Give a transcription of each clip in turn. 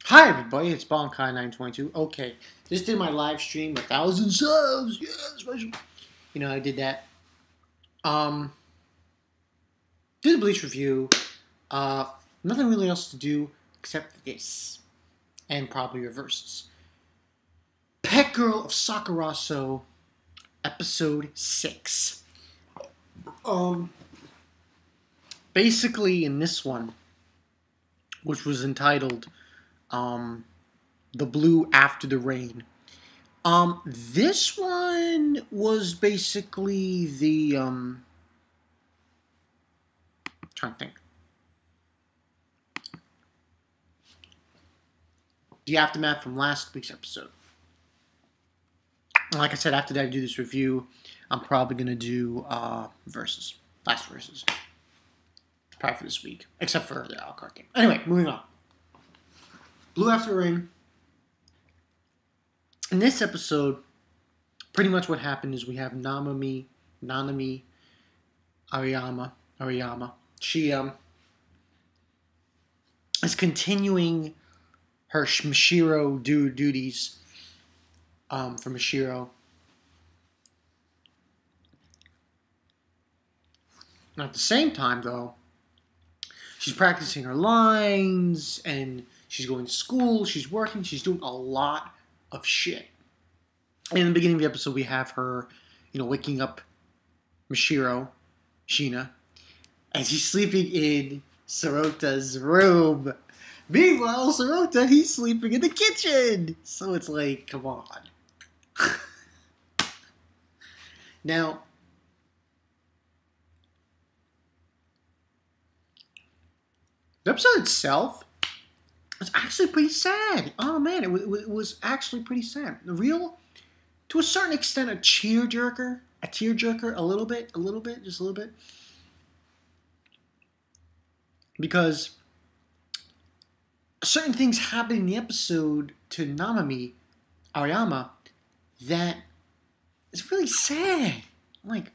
Hi everybody, it's Bonkai922. Okay, just did my live stream, 1,000 subs, yeah, special. I did that. Did a Bleach review. Nothing really else to do except this, and probably reverses. Pet Girl of Sakurasou, episode 6. Basically in this one, which was entitled, The Blue After the Rain. This one was basically the, trying to think. The aftermath from last week's episode. Like I said, after that I do this review, I'm probably going to do, verses. Last verses. Probably for this week. Except for the card game. Anyway, moving on. Blue After the Rain. In this episode, pretty much what happened is we have NAMAMI Ariyama. She is continuing her Mashiro duties for Mashiro. At the same time, though, she's practicing her lines, and she's going to school, she's working, she's doing a lot of shit. And in the beginning of the episode, we have her, waking up Mashiro, Shina, and she's sleeping in Sorota's room. Meanwhile, Sorota, he's sleeping in the kitchen. So it's like, come on. Now, the episode itself was actually pretty sad. Oh man, it was actually pretty sad. To a certain extent, a tearjerker, a little bit, just a little bit. Because certain things happen in the episode to NAMAMI Ariyama that is really sad. I'm like,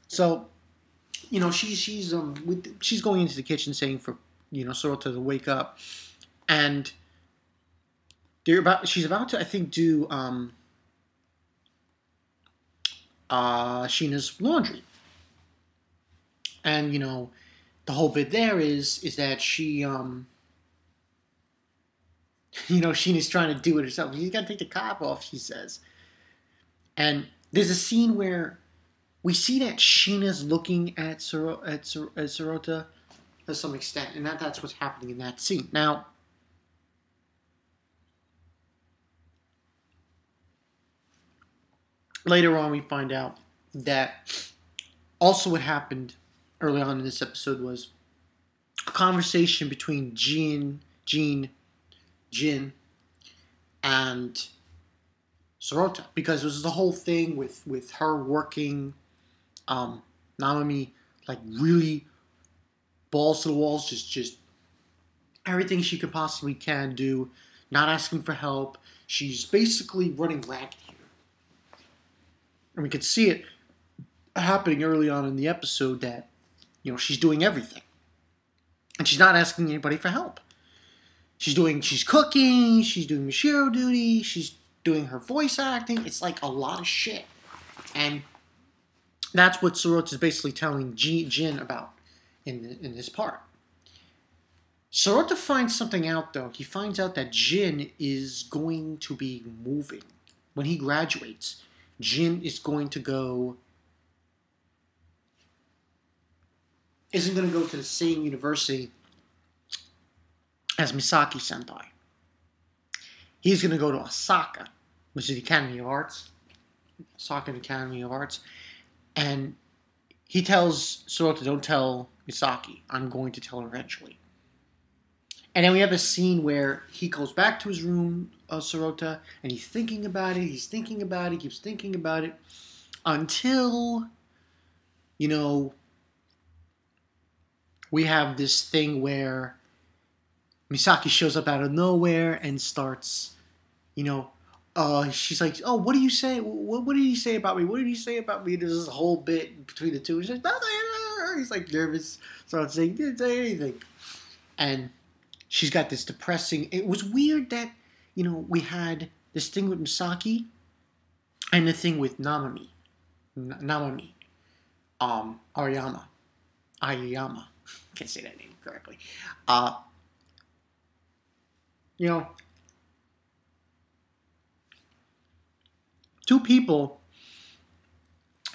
So, she's going into the kitchen saying for Sorota to wake up, and she's about to, I think, do Shina's laundry. And the whole bit there is that she Shina's trying to do it herself. She's got to take the cap off, she says. And there's a scene where we see that Shina's looking at Sorota to some extent, and that's what's happening in that scene. Now, later on we find out that also what happened early on in this episode was a conversation between Jin, and Sorota, because it was the whole thing with her working NAMAMI like really balls to the walls, just everything she could possibly can do, not asking for help. She's basically running ragged here. And we could see it happening early on in the episode that, she's doing everything. And she's not asking anybody for help. She's cooking, she's doing Mashiro duty, she's doing her voice acting. It's like a lot of shit. And that's what Sorota's basically telling Jin about in this part. Sorota finds something out, though. He finds out that Jin is going to be moving. When he graduates, Jin is going to go... isn't going to go to the same university as Misaki-senpai. He's going to go to Osaka, which is the Academy of Arts. Osaka Academy of Arts. And he tells Sorota, don't tell Misaki. I'm going to tell her eventually. And then we have a scene where he goes back to his room, Sorota, and he's thinking about it, keeps thinking about it, until, we have this thing where Misaki shows up out of nowhere and starts, she's like, oh, what do you say? What did he say about me? What did he say about me? There's this whole bit between the two. She's like, He's like nervous. So I'm saying, didn't say anything. And she's got this depressing. It was weird that, we had this thing with Misaki and the thing with Namami. Namami. Aoyama. Can't say that name correctly. Two people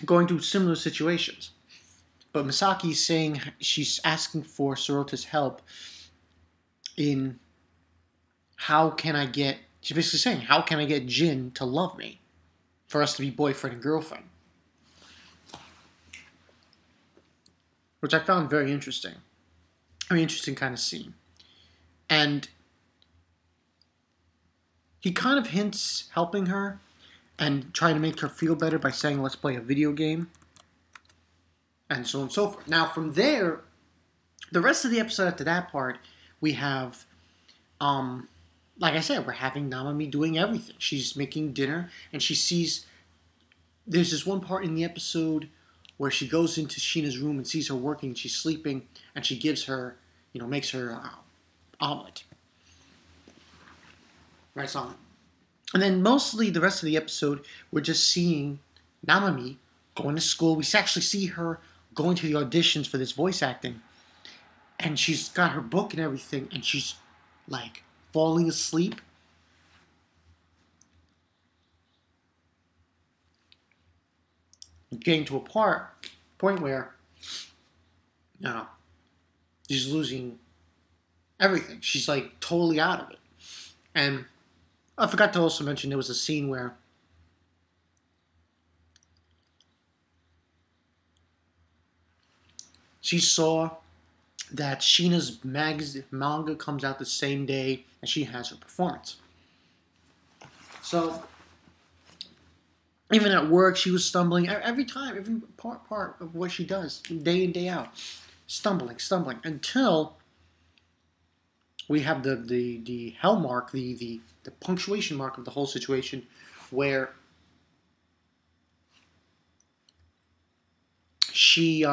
going through similar situations. But Misaki's saying she's asking for Sorota's help in she's basically saying, how can I get Jin to love me? For us to be boyfriend and girlfriend. Which I found very interesting. Very interesting kind of scene. And he kind of hints helping her and trying to make her feel better by saying, let's play a video game. And so on and so forth. Now, from there, the rest of the episode after that part, we have, like I said, we're having Namami doing everything. She's making dinner, and she sees, there's this one part in the episode where she goes into Sheena's room and sees her working, and she's sleeping, and she gives her, makes her omelet. Rice omelet. And then mostly the rest of the episode, we're just seeing Namami going to school. We actually see her going to the auditions for this voice acting. And she's got her book and everything, and she's, like, falling asleep. Getting to a point where, she's losing everything. She's, like, totally out of it. And I forgot to also mention there was a scene where she saw that Sheena's manga comes out the same day as she has her performance. So, even at work, she was stumbling. Every time, every part of what she does, day in, day out. Stumbling, until we have the hell mark, the punctuation mark of the whole situation, where she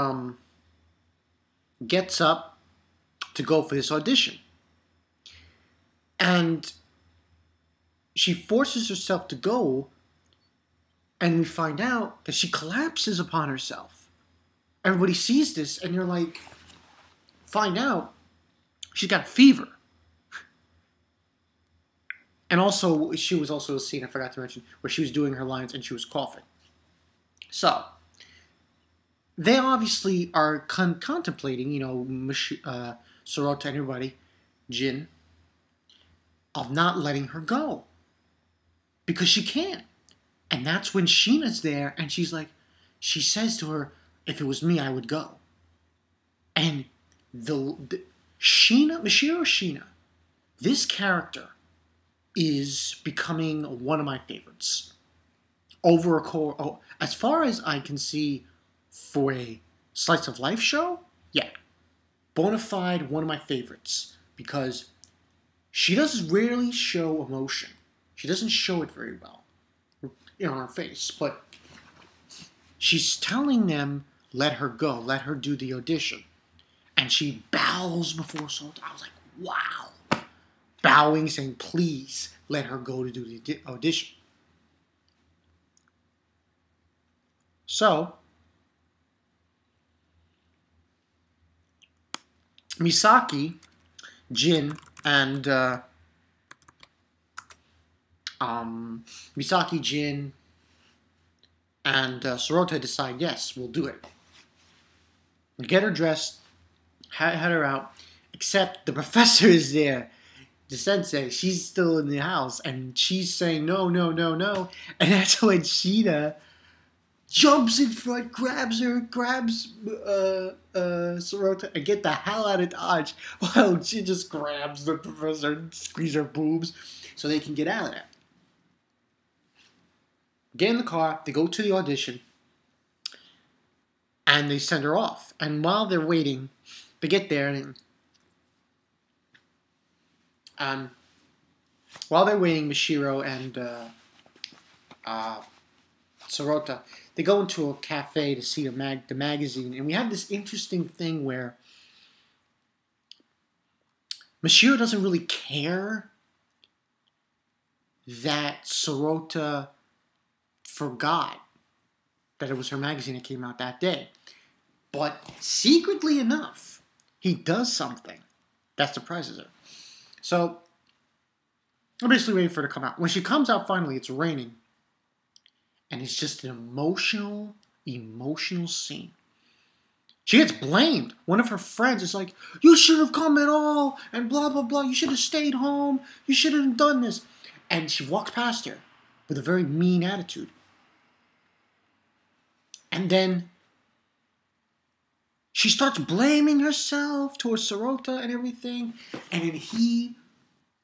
gets up to go for this audition. And she forces herself to go, and we find out that she collapses upon herself. Everybody sees this, and you're like, find out she's got a fever. And also, she was also a scene I forgot to mention where she was doing her lines and she was coughing. So, they obviously are contemplating, Sorota and everybody, Jin, of not letting her go. Because she can't. And that's when Sheena's there and she's like, she says to her, if it was me, I would go. And Mashiro Sheena, this character is becoming one of my favorites. As far as I can see for a slice of life show, yeah, bona fide one of my favorites because she does rarely show emotion. She doesn't show it very well, on her face, but she's telling them, let her go, let her do the audition. And she bows before Sota. I was like, wow. Bowing, saying, please let her go to do the audition. So, Misaki, Jin, and Sorota decide, yes, we'll do it. Get her dressed, head her out, except the professor is there. The sensei, she's still in the house, and she's saying, no. And that's when Sheena jumps in front, grabs Sorota, and get the hell out of Dodge. While she just grabs the professor and squeezes her boobs so they can get out of there. Get in the car, they go to the audition, and they send her off. And while they're waiting, they get there, and while they're waiting, Mashiro and Sorota, they go into a cafe to see the magazine, and we have this interesting thing where Mashiro doesn't really care that Sorota forgot that it was her magazine that came out that day. But secretly enough, he does something that surprises her. So I'm basically waiting for her to come out. When she comes out finally, it's raining. And it's just an emotional scene. She gets blamed. One of her friends is like, you shouldn't have come at all, and blah, blah, blah. You should have stayed home. You shouldn't have done this. And she walks past her with a very mean attitude. And then she starts blaming herself towards Sorota and everything. And then he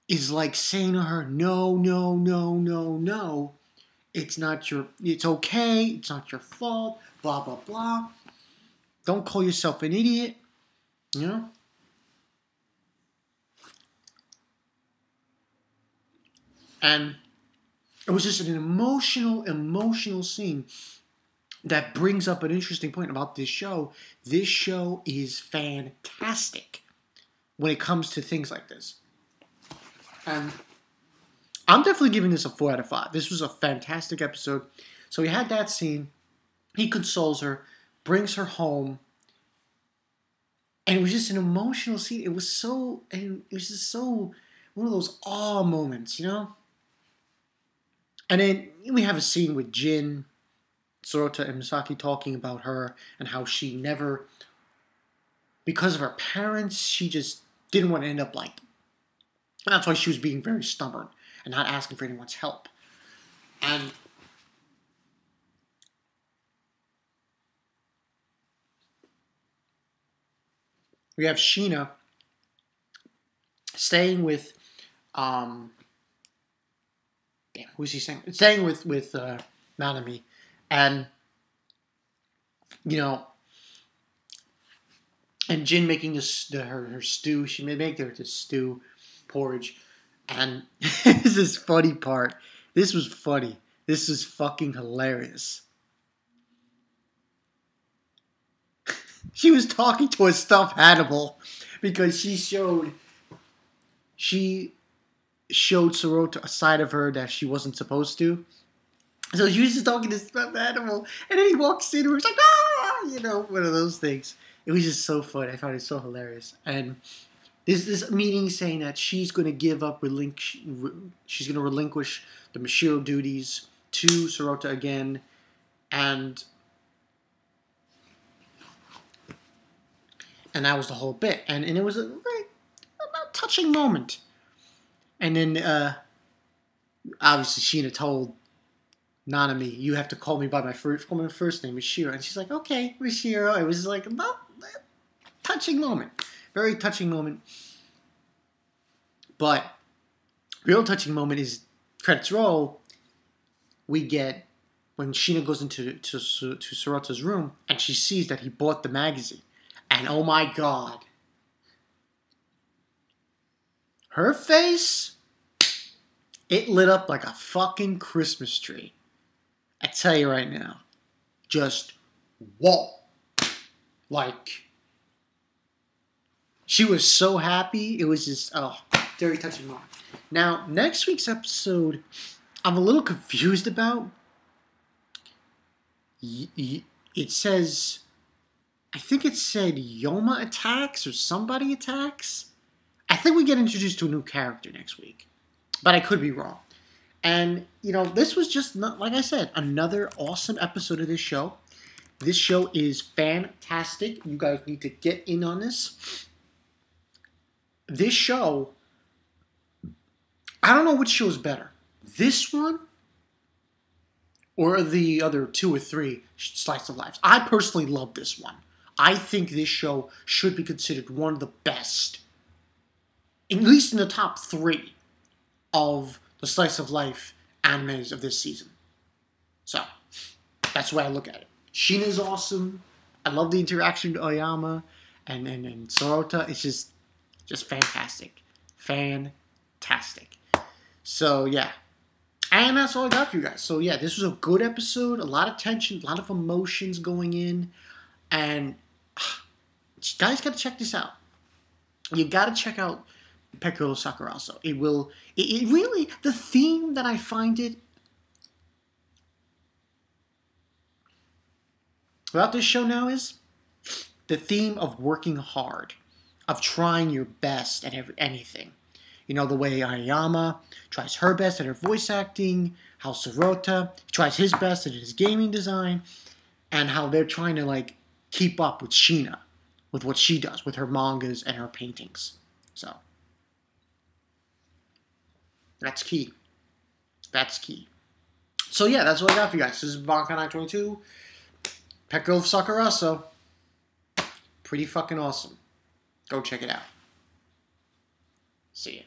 is like saying to her, no, no, no, no, no. It's okay. It's not your fault. Blah, blah, blah. Don't call yourself an idiot. You know? And it was just an emotional scene that brings up an interesting point about this show. This show is fantastic when it comes to things like this. And I'm definitely giving this a 4 out of 5. This was a fantastic episode. So we had that scene. He consoles her, brings her home. And it was just an emotional scene. It was just so one of those awe moments, you know? And then we have a scene with Jin, Sorota, and Misaki talking about her and how she never, because of her parents, she just didn't want to end up like them. And that's why she was being very stubborn and not asking for anyone's help. And we have Sheena staying with, who's he saying? Staying with Nanami, and you know, and Jin making her stew. She may make this stew porridge, and this is this funny part. This was funny. This is fucking hilarious. She was talking to a stuffed animal because she showed Sorota a side of her that she wasn't supposed to. So she was just talking to a stuffed animal, and then he walks in and was like, ah, you know, one of those things. It was just so funny. I found it so hilarious. And this meeting saying that she's going to give up, she's going to relinquish the Mashiro duties to Sorota again, and that was the whole bit. And it was a very touching moment. And then, obviously, Sheena told Nanami, you have to call me by my first name, Mashiro. And she's like, okay, Mashiro. It was like a touching moment. Very touching moment. But real touching moment is, credits roll, we get when Sheena goes into Sorota's room and she sees that he bought the magazine. And oh my god. Her face, it lit up like a fucking Christmas tree. I tell you right now. Just, whoa. Like, she was so happy. It was just, very touching moment. Now, next week's episode, I'm a little confused about. It says, I think it said Yoma attacks or somebody attacks. I think we get introduced to a new character next week. But I could be wrong. And, you know, this was just, not, like I said, another awesome episode of this show. This show is fantastic. You guys need to get in on this. This show, I don't know which show is better. This one or the other 2 or 3 Slice of Lives. I personally love this one. I think this show should be considered one of the best, at least in the top 3 of the Slice of Life animes of this season. So, that's the way I look at it. Sheena's awesome. I love the interaction with Oyama and Sorota. It's just fantastic. Fantastic. So, yeah. And that's all I got for you guys. So yeah, this was a good episode. A lot of tension, a lot of emotions going in. And you guys got to check this out. You got to check out Pekuro Sakurasou. It really, the theme that I find it about this show now is the theme of working hard, of trying your best at anything. You know, the way Aoyama tries her best at her voice acting, how Sorota tries his best at his gaming design, and how they're trying to, like, keep up with Sheena, with what she does, with her mangas and her paintings. So, that's key. That's key. So yeah, that's what I got for you guys. This is Bankai 922. Pekuro Sakurasou. Pretty fucking awesome. Go check it out. See ya.